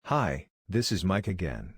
Hi, this is Mike again.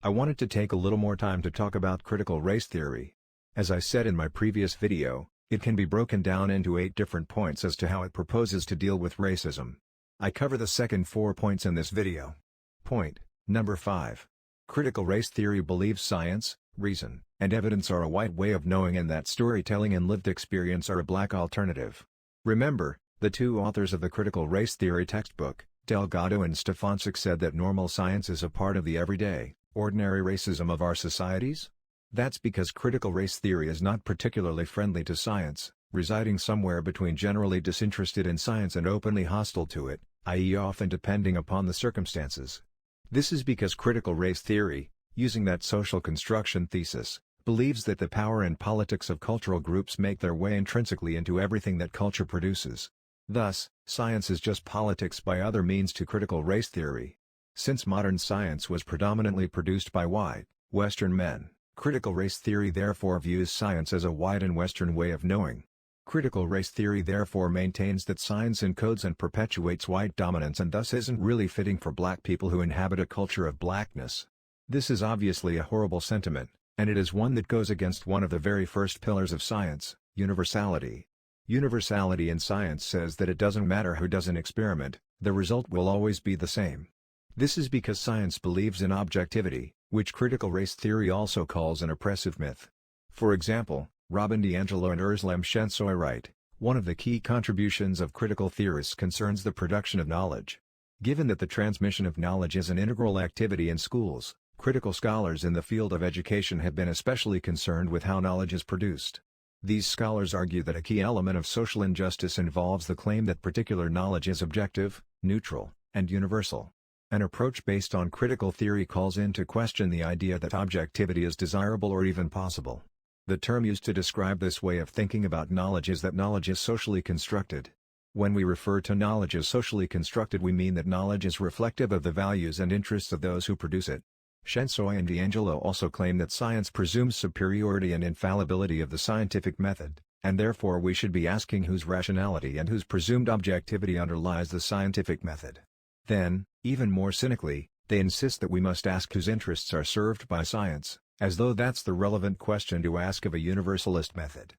I wanted to take a little more time to talk about critical race theory. As I said in my previous video, it can be broken down into 8 different points as to how it proposes to deal with racism. I cover the second 4 points in this video. Point number 5. Critical race theory believes science, reason, and evidence are a white way of knowing and that storytelling and lived experience are a black alternative. Remember, the 2 authors of the critical race theory textbook, Delgado and Stefancic, said that normal science is a part of the everyday, ordinary racism of our societies? That's because critical race theory is not particularly friendly to science, residing somewhere between generally disinterested in science and openly hostile to it, i.e. often depending upon the circumstances. This is because critical race theory, using that social construction thesis, believes that the power and politics of cultural groups make their way intrinsically into everything that culture produces. Thus, science is just politics by other means to critical race theory. Since modern science was predominantly produced by white, Western men, critical race theory therefore views science as a white and Western way of knowing. Critical race theory therefore maintains that science encodes and perpetuates white dominance and thus isn't really fitting for black people who inhabit a culture of blackness. This is obviously a horrible sentiment, and it is one that goes against one of the very first pillars of science, universality. Universality in science says that it doesn't matter who does an experiment, the result will always be the same. This is because science believes in objectivity, which critical race theory also calls an oppressive myth. For example, Robin DiAngelo and Özlem Şensoy write, one of the key contributions of critical theorists concerns the production of knowledge. Given that the transmission of knowledge is an integral activity in schools, critical scholars in the field of education have been especially concerned with how knowledge is produced. These scholars argue that a key element of social injustice involves the claim that particular knowledge is objective, neutral, and universal. An approach based on critical theory calls into question the idea that objectivity is desirable or even possible. The term used to describe this way of thinking about knowledge is that knowledge is socially constructed. When we refer to knowledge as socially constructed, we mean that knowledge is reflective of the values and interests of those who produce it. Şensoy and DiAngelo also claim that science presumes superiority and infallibility of the scientific method, and therefore we should be asking whose rationality and whose presumed objectivity underlies the scientific method. Then, even more cynically, they insist that we must ask whose interests are served by science, as though that's the relevant question to ask of a universalist method.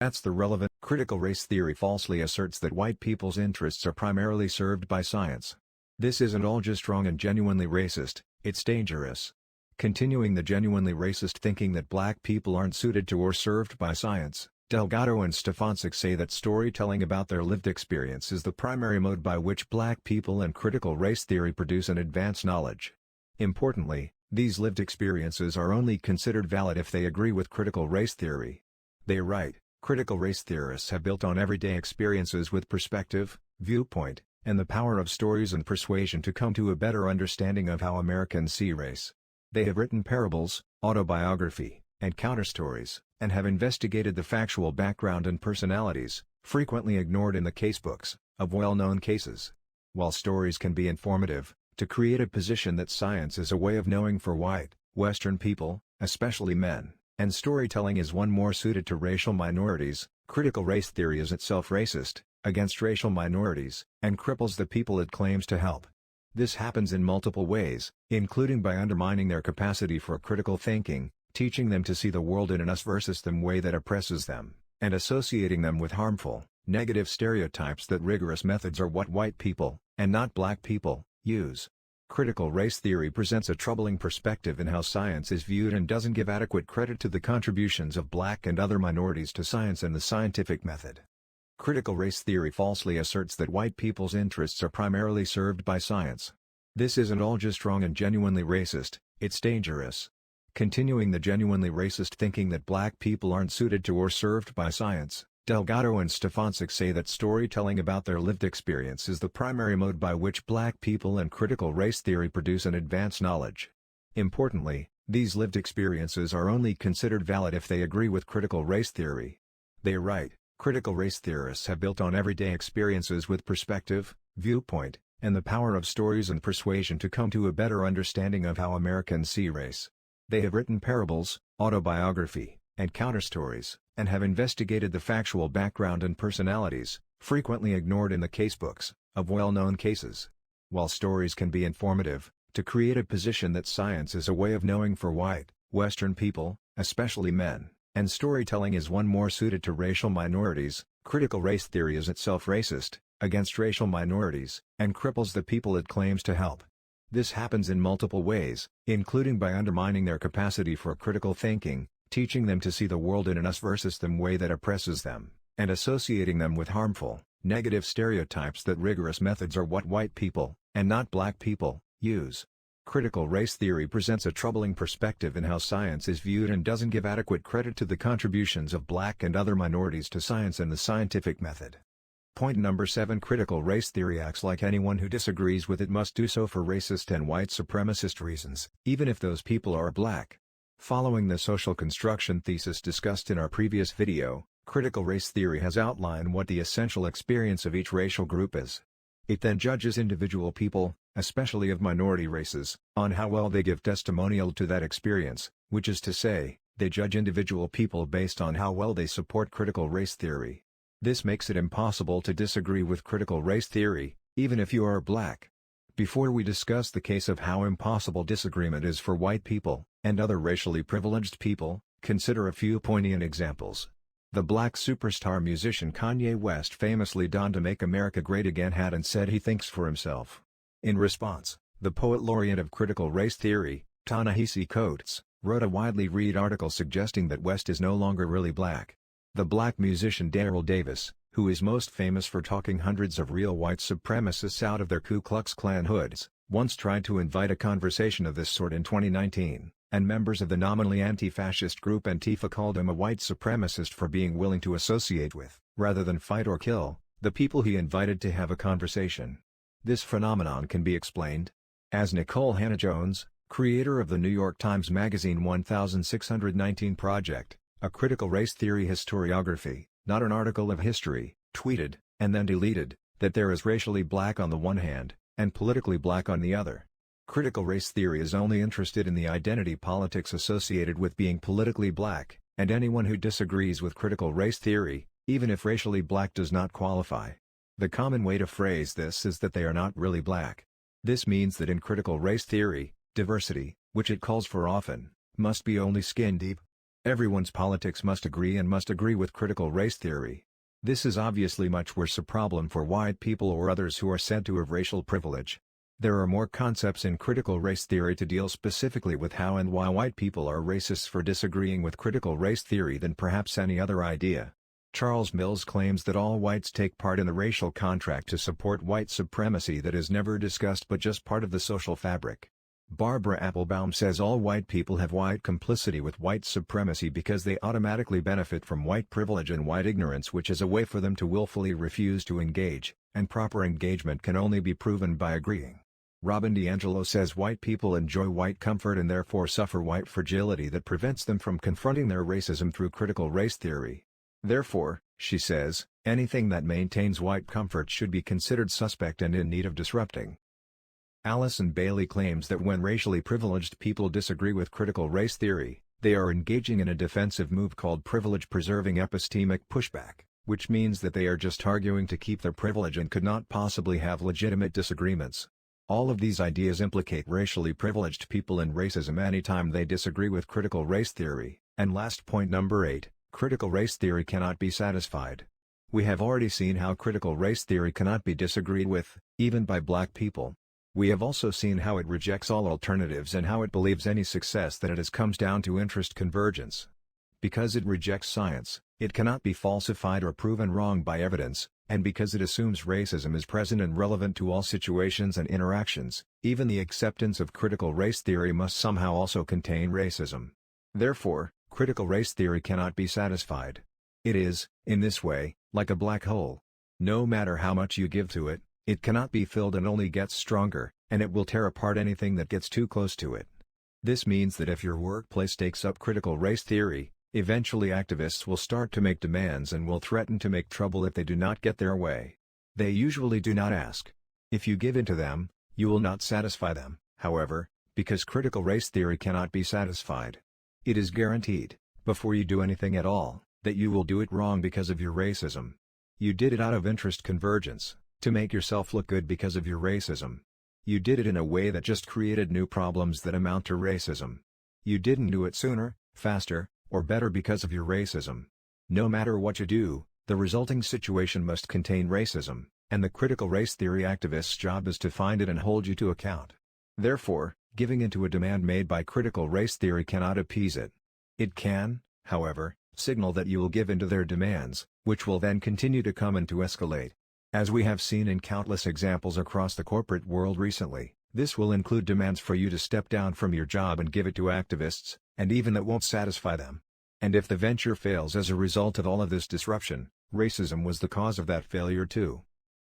Critical race theory falsely asserts that white people's interests are primarily served by science. This isn't all just wrong and genuinely racist, it's dangerous. Continuing the genuinely racist thinking that black people aren't suited to or served by science, Delgado and Stefancic say that storytelling about their lived experience is the primary mode by which black people and critical race theory produce and advance knowledge. Importantly, these lived experiences are only considered valid if they agree with critical race theory. They write, critical race theorists have built on everyday experiences with perspective, viewpoint, and the power of stories and persuasion to come to a better understanding of how Americans see race. They have written parables, autobiography, and counterstories, and have investigated the factual background and personalities, frequently ignored in the casebooks, of well-known cases. While stories can be informative, to create a position that science is a way of knowing for white, Western people, especially men, and storytelling is one more suited to racial minorities, critical race theory is itself racist, against racial minorities, and cripples the people it claims to help. This happens in multiple ways, including by undermining their capacity for critical thinking, teaching them to see the world in an us versus them way that oppresses them, and associating them with harmful, negative stereotypes that rigorous methods are what white people, and not black people, use. Critical race theory presents a troubling perspective in how science is viewed and doesn't give adequate credit to the contributions of black and other minorities to science and the scientific method. Critical race theory falsely asserts that white people's interests are primarily served by science. This isn't all just wrong and genuinely racist, it's dangerous. Continuing the genuinely racist thinking that black people aren't suited to or served by science, Delgado and Stefancic say that storytelling about their lived experience is the primary mode by which black people and critical race theory produce and advance knowledge. Importantly, these lived experiences are only considered valid if they agree with critical race theory. They write, critical race theorists have built on everyday experiences with perspective, viewpoint, and the power of stories and persuasion to come to a better understanding of how Americans see race. They have written parables, autobiography, and counterstories, and have investigated the factual background and personalities, frequently ignored in the casebooks, of well-known cases. While stories can be informative, to create a position that science is a way of knowing for white, Western people, especially men, and storytelling is one more suited to racial minorities. Critical race theory is itself racist, against racial minorities, and cripples the people it claims to help. This happens in multiple ways, including by undermining their capacity for critical thinking, teaching them to see the world in an us versus them way that oppresses them, and associating them with harmful, negative stereotypes that rigorous methods are what white people, and not black people, use. Critical race theory presents a troubling perspective in how science is viewed and doesn't give adequate credit to the contributions of black and other minorities to science and the scientific method. Point number 7. Critical race theory acts like anyone who disagrees with it must do so for racist and white supremacist reasons, even if those people are black. Following the social construction thesis discussed in our previous video, critical race theory has outlined what the essential experience of each racial group is. It then judges individual people, especially of minority races, on how well they give testimonial to that experience, which is to say, they judge individual people based on how well they support critical race theory. This makes it impossible to disagree with critical race theory, even if you are black. Before we discuss the case of how impossible disagreement is for white people, and other racially privileged people, consider a few poignant examples. The black superstar musician Kanye West famously donned a "Make America Great Again" hat and said he thinks for himself. In response, the poet laureate of critical race theory, Ta-Nehisi Coates, wrote a widely read article suggesting that West is no longer really black. The black musician Daryl Davis, who is most famous for talking hundreds of real white supremacists out of their Ku Klux Klan hoods, once tried to invite a conversation of this sort in 2019, and members of the nominally anti-fascist group Antifa called him a white supremacist for being willing to associate with, rather than fight or kill, the people he invited to have a conversation. This phenomenon can be explained, as Nicole Hannah-Jones, creator of the New York Times Magazine 1619 Project, a critical race theory historiography, not an article of history, tweeted, and then deleted, that there is racially black on the one hand, and politically black on the other. Critical race theory is only interested in the identity politics associated with being politically black, and anyone who disagrees with critical race theory, even if racially black does not qualify. The common way to phrase this is that they are not really black. This means that in critical race theory, diversity, which it calls for often, must be only skin deep. Everyone's politics must agree with critical race theory. This is obviously much worse a problem for white people or others who are said to have racial privilege. There are more concepts in critical race theory to deal specifically with how and why white people are racists for disagreeing with critical race theory than perhaps any other idea. Charles Mills claims that all whites take part in the racial contract to support white supremacy that is never discussed but just part of the social fabric. Barbara Applebaum says all white people have white complicity with white supremacy because they automatically benefit from white privilege and white ignorance, which is a way for them to willfully refuse to engage, and proper engagement can only be proven by agreeing. Robin DiAngelo says white people enjoy white comfort and therefore suffer white fragility that prevents them from confronting their racism through critical race theory. Therefore, she says, anything that maintains white comfort should be considered suspect and in need of disrupting. Allison Bailey claims that when racially privileged people disagree with critical race theory, they are engaging in a defensive move called privilege-preserving epistemic pushback, which means that they are just arguing to keep their privilege and could not possibly have legitimate disagreements. All of these ideas implicate racially privileged people in racism anytime they disagree with critical race theory. And last point number 8, critical race theory cannot be satisfied. We have already seen how critical race theory cannot be disagreed with, even by black people. We have also seen how it rejects all alternatives and how it believes any success that it has comes down to interest convergence. Because it rejects science, it cannot be falsified or proven wrong by evidence, and because it assumes racism is present and relevant to all situations and interactions, even the acceptance of critical race theory must somehow also contain racism. Therefore, critical race theory cannot be satisfied. It is, in this way, like a black hole. No matter how much you give to it, it cannot be filled and only gets stronger, and it will tear apart anything that gets too close to it. This means that if your workplace takes up critical race theory, eventually activists will start to make demands and will threaten to make trouble if they do not get their way. They usually do not ask. If you give in to them, you will not satisfy them, however, because critical race theory cannot be satisfied. It is guaranteed, before you do anything at all, that you will do it wrong because of your racism. You did it out of interest convergence, to make yourself look good because of your racism. You did it in a way that just created new problems that amount to racism. You didn't do it sooner, faster, or better because of your racism. No matter what you do, the resulting situation must contain racism, and the critical race theory activist's job is to find it and hold you to account. Therefore, giving in to a demand made by critical race theory cannot appease it. It can, however, signal that you will give in to their demands, which will then continue to come and to escalate. As we have seen in countless examples across the corporate world recently, this will include demands for you to step down from your job and give it to activists, and even that won't satisfy them. And if the venture fails as a result of all of this disruption, racism was the cause of that failure too.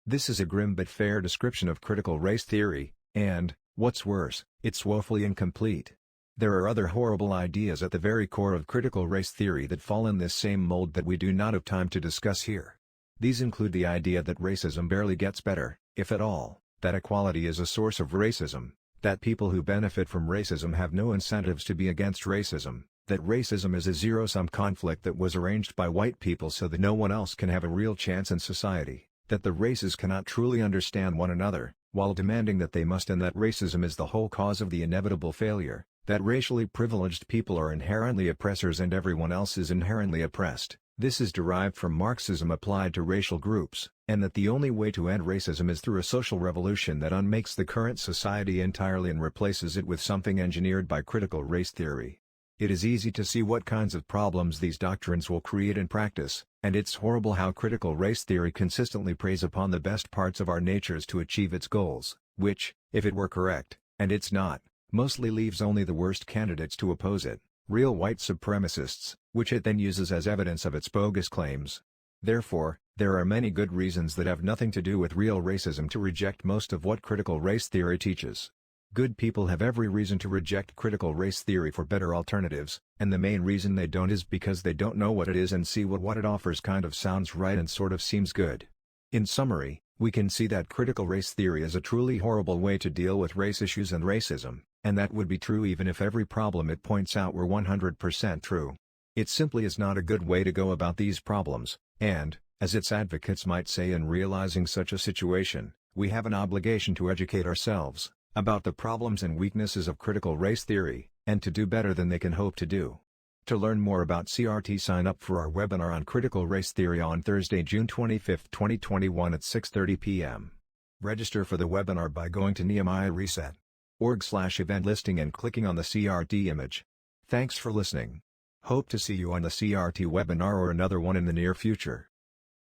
This is a grim but fair description of critical race theory, and, what's worse, it's woefully incomplete. There are other horrible ideas at the very core of critical race theory that fall in this same mold that we do not have time to discuss here. These include the idea that racism barely gets better, if at all, that equality is a source of racism, that people who benefit from racism have no incentives to be against racism, that racism is a zero-sum conflict that was arranged by white people so that no one else can have a real chance in society, that the races cannot truly understand one another, while demanding that they must, and that racism is the whole cause of the inevitable failure, that racially privileged people are inherently oppressors and everyone else is inherently oppressed. This is derived from Marxism applied to racial groups, and that the only way to end racism is through a social revolution that unmakes the current society entirely and replaces it with something engineered by critical race theory. It is easy to see what kinds of problems these doctrines will create in practice, and it's horrible how critical race theory consistently preys upon the best parts of our natures to achieve its goals, which, if it were correct, and it's not, mostly leaves only the worst candidates to oppose it, real white supremacists, which it then uses as evidence of its bogus claims. Therefore, there are many good reasons that have nothing to do with real racism to reject most of what critical race theory teaches. Good people have every reason to reject critical race theory for better alternatives, and the main reason they don't is because they don't know what it is and see what it offers kind of sounds right and sort of seems good. In summary, we can see that critical race theory is a truly horrible way to deal with race issues and racism, and that would be true even if every problem it points out were 100% true. It simply is not a good way to go about these problems, and, as its advocates might say, in realizing such a situation, we have an obligation to educate ourselves about the problems and weaknesses of critical race theory, and to do better than they can hope to do. To learn more about CRT, sign up for our webinar on critical race theory on Thursday, June 25, 2021 at 6:30 p.m. Register for the webinar by going to nehemiahreset.org/event listing and clicking on the CRT image. Thanks for listening. Hope to see you on the CRT webinar or another one in the near future.